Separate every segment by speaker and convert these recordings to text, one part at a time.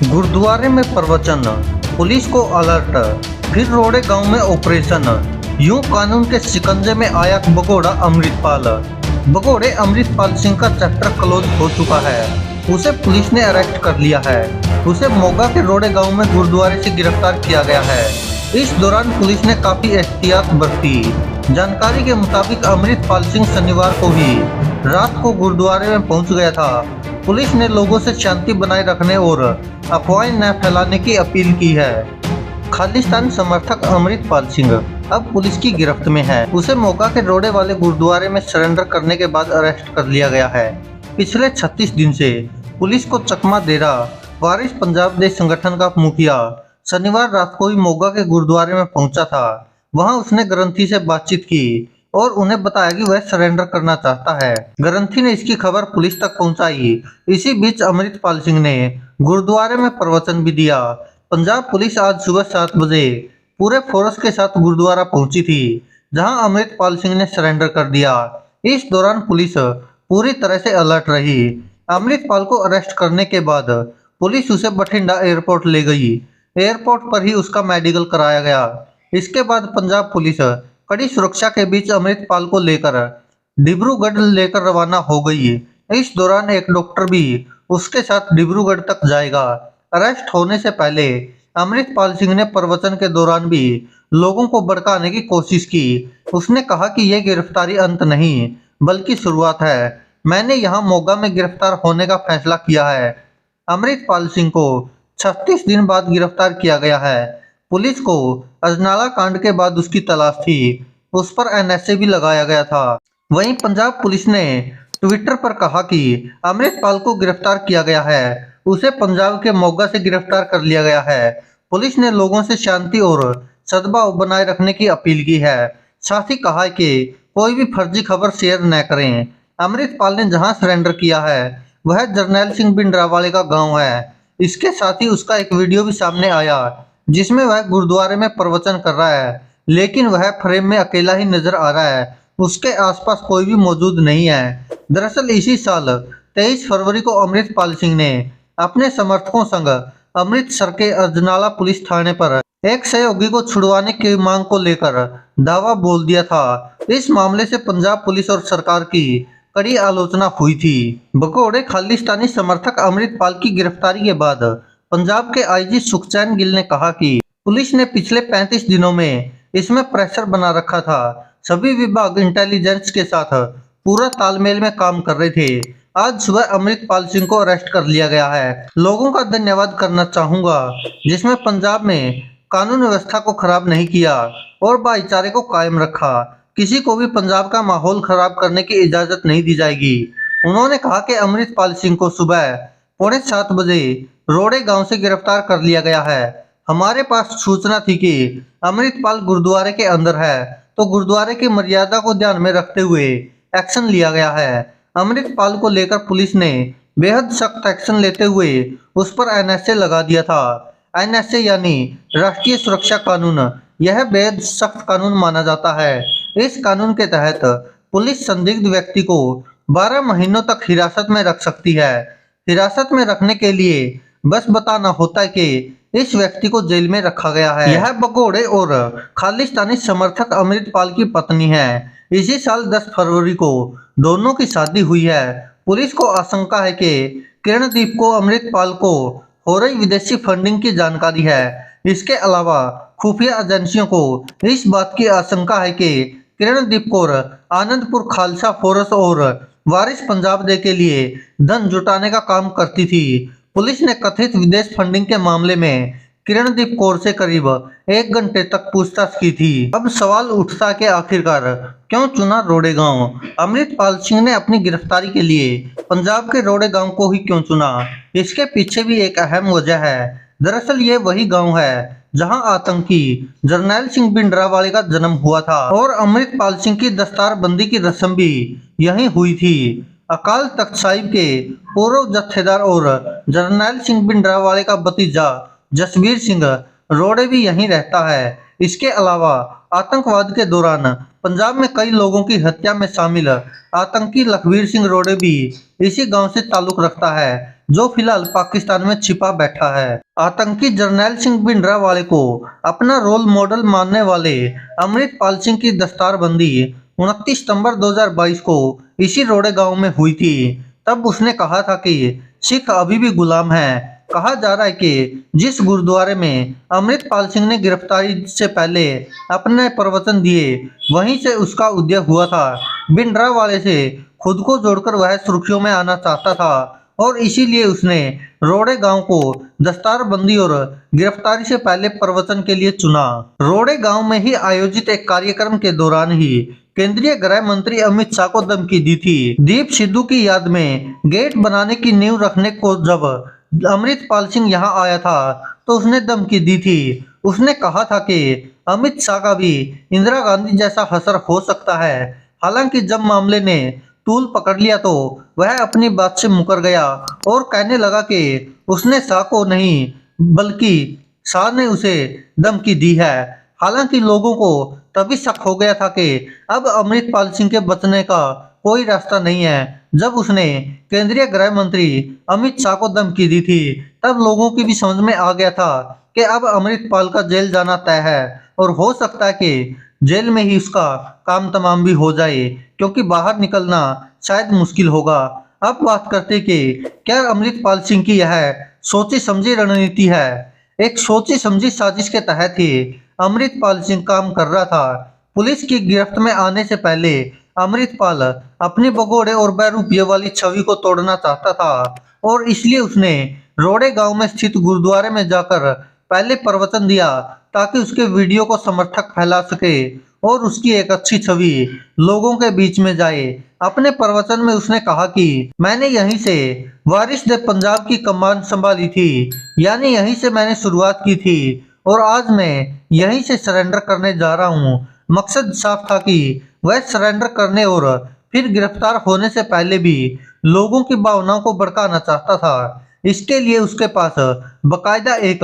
Speaker 1: गुरुद्वारे में प्रवचन, पुलिस को अलर्ट, फिर रोड़े गांव में ऑपरेशन। यूं कानून के शिकंजे में आया भगोड़ा अमृतपाल। भगोड़े अमृतपाल सिंह का चैप्टर क्लोज हो चुका है। उसे पुलिस ने अरेस्ट कर लिया है। उसे मोगा के रोड़े गांव में गुरुद्वारे से गिरफ्तार किया गया है। इस दौरान पुलिस ने काफी एहतियात बरती। जानकारी के मुताबिक अमृतपाल सिंह शनिवार को ही रात को गुरुद्वारे में पहुंच गया था। पुलिस ने लोगों से शांति बनाए रखने और अफवाहें न फैलाने की अपील की है। खालिस्तान समर्थक अमृतपाल सिंह अब पुलिस की गिरफ्त में है। उसे मोगा के रोड़े वाले गुरुद्वारे में सरेंडर करने के बाद अरेस्ट कर लिया गया है। पिछले 36 दिन से पुलिस को चकमा दे रहा वारिस पंजाब देश संगठन का मुखिया शनिवार रात को ही मोगा के गुरुद्वारे में पहुंचा था। वहां उसने ग्रंथी से बातचीत की और उन्हें बताया कि वह सरेंडर करना चाहता है। ग्रंथी ने इसकी खबर पुलिस तक पहुंचाई। इसी बीच अमृतपाल सिंह ने गुरुद्वारे में प्रवचन भी दिया। पंजाब पुलिस आज सुबह 7 बजे पूरे फोर्स के साथ गुरुद्वारा पहुंची थी, जहां अमृतपाल सिंह ने सरेंडर कर दिया। इस दौरान पुलिस पूरी तरह से अलर्ट रही। अमृतपाल को अरेस्ट करने के बाद पुलिस उसे बठिंडा एयरपोर्ट ले गई। एयरपोर्ट पर ही उसका मेडिकल कराया गया। इसके बाद पंजाब पुलिस कड़ी सुरक्षा के बीच अमृतपाल को लेकर डिब्रूगढ़ लेकर रवाना हो गई। इस दौरान एक डॉक्टर भी उसके साथ डिब्रूगढ़ तक जाएगा। अरेस्ट होने से पहले अमृतपाल सिंह ने प्रवचन के दौरान भी लोगों को भड़काने की कोशिश की। उसने कहा कि यह गिरफ्तारी अंत नहीं बल्कि शुरुआत है। मैंने यहां मोगा में गिरफ्तार होने का फैसला किया है। अमृतपाल सिंह को 36 दिन बाद गिरफ्तार किया गया है। पुलिस को अजनाला कांड के बाद उसकी तलाश थी। उस पर एनएसए भी लगाया गया था। वहीं पंजाब पुलिस ने ट्विटर पर कहा कि अमृतपाल को गिरफ्तार किया गया है। उसे पंजाब के मोगा से गिरफ्तार कर लिया गया है। पुलिस ने लोगों से शांति और सद्भाव बनाए रखने की अपील की है। साथ ही कहा है कि कोई भी फर्जी खबर शेयर न करें। अमृतपाल ने जहां सरेंडर किया है वह जरनैल सिंह भिंडरावाले का गांव है। इसके साथ ही उसका एक वीडियो भी सामने आया जिसमें वह गुरुद्वारे में प्रवचन कर रहा है, लेकिन वह फ्रेम में अकेला ही नजर आ रहा है। उसके आसपास कोई भी मौजूद नहीं है। दरअसल इसी साल 23 फरवरी को अमृतपाल सिंह ने अपने समर्थकों संग अमृतसर के अजनाला पुलिस थाने पर एक सहयोगी को छुड़वाने की मांग को लेकर दावा बोल दिया था। इस मामले से पंजाब पुलिस और सरकार की कड़ी आलोचना हुई थी। भगोड़े खालिस्तानी समर्थक अमृतपाल की गिरफ्तारी के बाद पंजाब के आईजी सुखचैन गिल ने कहा कि पुलिस ने पिछले 35 दिनों में इसमें प्रेशर बना रखा था। सभी विभाग इंटेलिजेंस के साथ पूरा तालमेल में काम कर रहे थे। आज सुबह अमृतपाल सिंह को अरेस्ट कर लिया गया है। लोगों का धन्यवाद करना चाहूंगा जिसमें पंजाब में कानून व्यवस्था को खराब नहीं किया और भाईचारे को कायम रखा। किसी को भी पंजाब का माहौल खराब करने की इजाजत नहीं दी जाएगी। उन्होंने कहा कि अमृतपाल सिंह को सुबह 7:45 बजे रोड़े गांव से गिरफ्तार कर लिया गया है। हमारे पास सूचना थी कि अमृतपाल गुरुद्वारे के अंदर है, तो गुरुद्वारे की मर्यादा को ध्यान में रखते हुए एक्शन लिया गया है। अमृतपाल को लेकर पुलिस ने बेहद सख्त एक्शन लेते हुए उस पर एनएसए लगा दिया था। एनएसए यानी राष्ट्रीय सुरक्षा कानून। यह बेहद सख्त कानून माना जाता है। इस कानून के तहत पुलिस संदिग्ध व्यक्ति को 12 महीनों तक हिरासत में रख सकती है। हिरासत में रखने के लिए बस बताना होता है कि इस व्यक्ति को जेल में रखा गया है। यह भगोड़े और खालिस्तानी समर्थक अमृतपाल की पत्नी है। इसी साल 10 फरवरी को दोनों की शादी हुई है। पुलिस को आशंका है कि किरणदीप को अमृतपाल को हो रही विदेशी फंडिंग की जानकारी है। इसके अलावा खुफिया एजेंसियों को इस बात की आशंका है कि किरणदीप कौर आनंदपुर खालसा फोर्स और वारिस पंजाब डे के लिए धन जुटाने का काम करती थी। पुलिस ने कथित विदेश फंडिंग के मामले में किरणदीप कौर से करीब 1 घंटे तक पूछताछ की थी। अब सवाल उठता कि आखिरकार क्यों चुना रोड़े गांव? अमृतपाल सिंह ने अपनी गिरफ्तारी के लिए पंजाब के रोड़े गांव को ही क्यों चुना? इसके पीछे भी एक अहम वजह है। दरअसल ये वही गांव है जहां आतंकी जरनैल सिंह भिंडरावाले का जन्म हुआ था और अमृतपाल सिंह की दस्तारबंदी की रस्म भी यहीं हुई थी। अकाल तख्त साहिब के पूर्व जत्थेदार और जरनैल सिंह भिंडरावाले का भतीजा जसबीर सिंह रोड़े भी यहीं रहता है। इसके अलावा आतंकवाद के दौरान पंजाब में कई लोगों की हत्या में शामिल आतंकी लखबीर सिंह रोड़े भी इसी गांव से ताल्लुक रखता है, जो फिलहाल पाकिस्तान में छिपा बैठा है। आतंकी जरनैल सिंह भिंडरावाले को अपना रोल मॉडल मानने वाले अमृतपाल सिंह की दस्तारबंदी 29 सितंबर 2022 को इसी रोड़े गांव में हुई थी। तब उसने कहा था कि सिख अभी भी गुलाम हैं। कहा जा रहा है कि जिस गुरुद्वारे में अमृतपाल सिंह ने गिरफ्तारी से पहले अपने प्रवचन दिए, वहीं से उसका उदय हुआ था। भिंडरावाले से खुद को जोड़कर वह सुर्खियों में आना चाहता था और इसीलिए उसने रोड़े गांव को दस्तारबंदी और गिरफ्तारी से पहले प्रवचन के लिए चुना। रोड़े गांव में ही आयोजित एक कार्यक्रम के दौरान ही केंद्रीय गृह मंत्री अमित शाह को धमकी दी थी। दीप सिद्धू की याद में गेट बनाने की नींव रखने को जब अमृतपाल सिंह यहां आया था तो उसने धमकी दी थी। उसने कहा था कि अमित शाह का भी इंदिरा गांधी जैसा असर हो सकता है। हालांकि जब मामले ने तूल पकड़ लिया तो वह अपनी बात से मुकर गया और कहने लगा कि उसने शाह को नहीं बल्कि शाह ने उसे धमकी दी है। हालांकि लोगों को तभी शक हो गया था कि अब अमृतपाल सिंह के बचने का कोई रास्ता नहीं है। जब उसने केंद्रीय गृह मंत्री अमित शाह को धमकी दी थी, तब लोगों की भी समझ में आ गया था कि अब अमृतपाल का जेल जाना तय है और हो सकता है कि जेल में ही उसका काम तमाम भी हो जाए, क्योंकि बाहर निकलना शायद मुश्किल होगा। अब बात करते कि क्या अमृतपाल सिंह की यह सोची समझी रणनीति है। एक सोची समझी साजिश के तहत ही अमृतपाल सिंह काम कर रहा था। पुलिस की गिरफ्त में आने से पहले अमृतपाल अपने भगोड़े और बहरूपिये वाली छवि को तोड़ना चाहता था और इसलिए उसने रोड़े गांव में स्थित गुरुद्वारे में जाकर पहले प्रवचन दिया ताकि उसके वीडियो को समर्थक फैला सके और उसकी एक अच्छी छवि लोगों के बीच में जाए। अपने प्रवचन में उसने कहा कि मैंने यहीं से वारिस दे पंजाब की कमान संभाली थी, यानी यहीं से मैंने शुरुआत की थी और आज मैं यहीं से सरेंडर करने जा रहा हूँ। मकसद साफ था कि वह सरेंडर करने और फिर गिरफ्तार होने से पहले भी लोगों की भावनाओं को भड़काना चाहता था। इसके लिए उसके पास बकायदा एक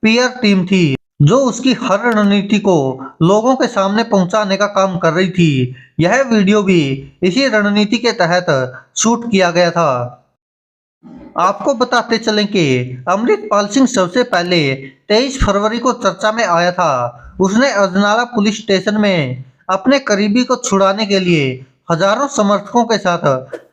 Speaker 1: पीआर टीम थी जो उसकी हर रणनीति को लोगों के सामने पहुंचाने का काम कर रही थी। यह वीडियो भी इसी रणनीति के तहत शूट किया गया था। आपको बताते चलें कि अमृतपाल सिंह सबसे पहले 23 फरवरी को चर्चा में आया था। उसने अजनाला पुलिस स्टेशन में अपने करीबी को छुड़ाने के लिए हजारों समर्थकों के साथ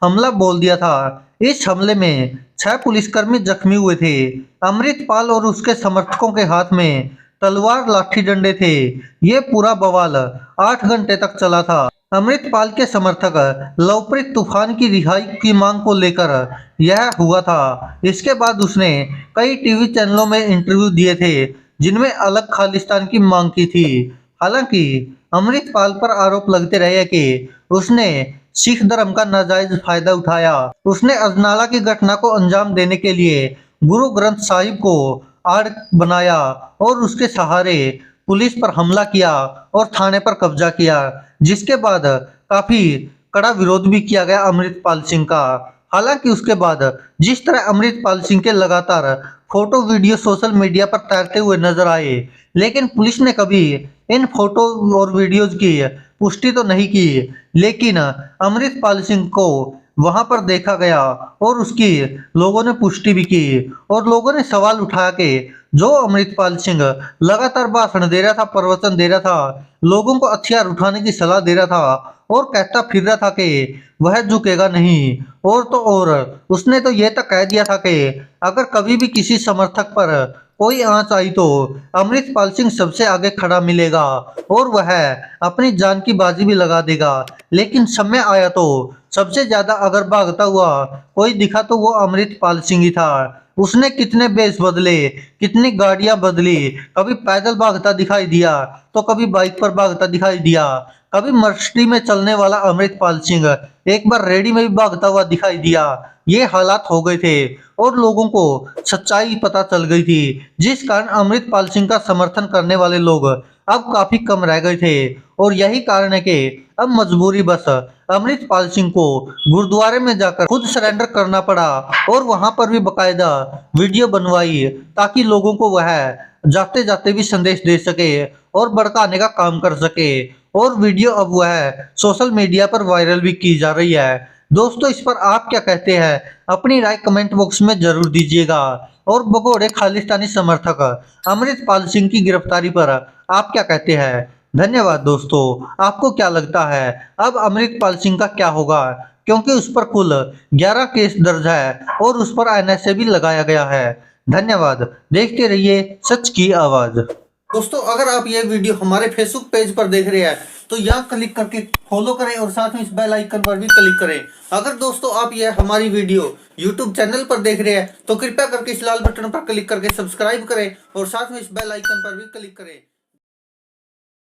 Speaker 1: हमला बोल दिया था। इस हमले में 6 पुलिसकर्मी जख्मी हुए थे। अमृतपाल और उसके समर्थकों के हाथ में तलवार लाठी डंडे थे। ये पूरा बवाल 8 घंटे तक चला था। अमृतपाल के समर्थक लवप्रीत तूफान की रिहाई की मांग को लेकर यह हुआ था। इसके बाद उसने कई टीवी चैनलों में इंटरव्यू दिए थे जिनमें अलग खालिस्तान की मांग की थी। हालांकि अमृतपाल पर आरोप लगते रहे कि उसने सिख धर्म का नाजायज फायदा उठाया। उसने अजनाला की घटना को अंजाम देने के लिए गुरु ग्रंथ साहिब को आड़ बनाया और उसके सहारे पुलिस पर हमला किया और थाने पर कब्जा किया, जिसके बाद काफी कड़ा विरोध भी किया गया अमृतपाल सिंह का। हालांकि उसके बाद जिस तरह अमृतपाल सिंह के लगातार फोटो वीडियो सोशल मीडिया पर तैरते हुए नजर आए, लेकिन पुलिस ने कभी इन फोटो और वीडियोज की पुष्टि तो नहीं की। लेकिन अमृतपाल सिंह को वहां पर देखा गया और उसकी लोगों ने पुष्टि भी की और लोगों ने सवाल उठाया कि जो अमृतपाल सिंह लगातार भाषण दे रहा था, प्रवचन दे रहा था, लोगों को हथियार उठाने की सलाह दे रहा था और कहता फिर रहा था कि वह झुकेगा नहीं, और तो और उसने तो यह तक कह दिया था कि अगर कभी भी किसी समर्थक पर कोई आंच आई तो अमृतपाल सिंह सबसे आगे खड़ा मिलेगा और वह अपनी जान की बाजी भी लगा देगा। लेकिन समय आया तो सबसे ज्यादा अगर भागता हुआ कोई दिखा तो वो अमृतपाल सिंह ही था। उसने कितने बेस बदले, कितनी गाड़ियां बदली, कभी पैदल भागता दिखाई दिया तो कभी बाइक पर भागता दिखाई दिया, कभी मर्सिडीज में चलने वाला अमृतपाल सिंह एक बार रेडी में भी भागता हुआ दिखाई दिया। ये हालात हो गए थे और लोगों को सच्चाई पता चल गई थी, जिस कारण अमृतपाल सिंह का समर्थन करने वाले लोग अब काफी कम रह गए थे और यही कारण है कि अब मजबूरी बस अमृतपाल सिंह को गुरुद्वारे में जाकर खुद सरेंडर करना पड़ा और वहां पर भी बकायदा वीडियो बनवाई ताकि लोगों को वह जाते जाते भी संदेश दे सके और भड़काने का काम कर सके। और वीडियो अब वह सोशल मीडिया पर वायरल भी की जा रही है। दोस्तों, इस पर आप क्या कहते हैं? अपनी राय कमेंट बॉक्स में जरूर दीजिएगा। और भगोड़े खालिस्तानी समर्थक अमृतपाल सिंह की गिरफ्तारी पर आप क्या कहते हैं? धन्यवाद दोस्तों। आपको क्या लगता है अब अमृतपाल सिंह का क्या होगा? क्योंकि उस पर कुल 11 केस दर्ज है और उस पर एनएसए भी लगाया गया है। धन्यवाद। देखते रहिए सच की आवाज। दोस्तों, अगर आप ये वीडियो हमारे फेसबुक पेज पर देख रहे हैं तो यहाँ क्लिक करके फॉलो करें और साथ में इस बेल आइकन पर भी क्लिक करें। अगर दोस्तों आप ये हमारी वीडियो यूट्यूब चैनल पर देख रहे हैं तो कृपया करके इस लाल बटन पर क्लिक करके सब्सक्राइब करें और साथ में इस बेल आइकन पर भी क्लिक करें।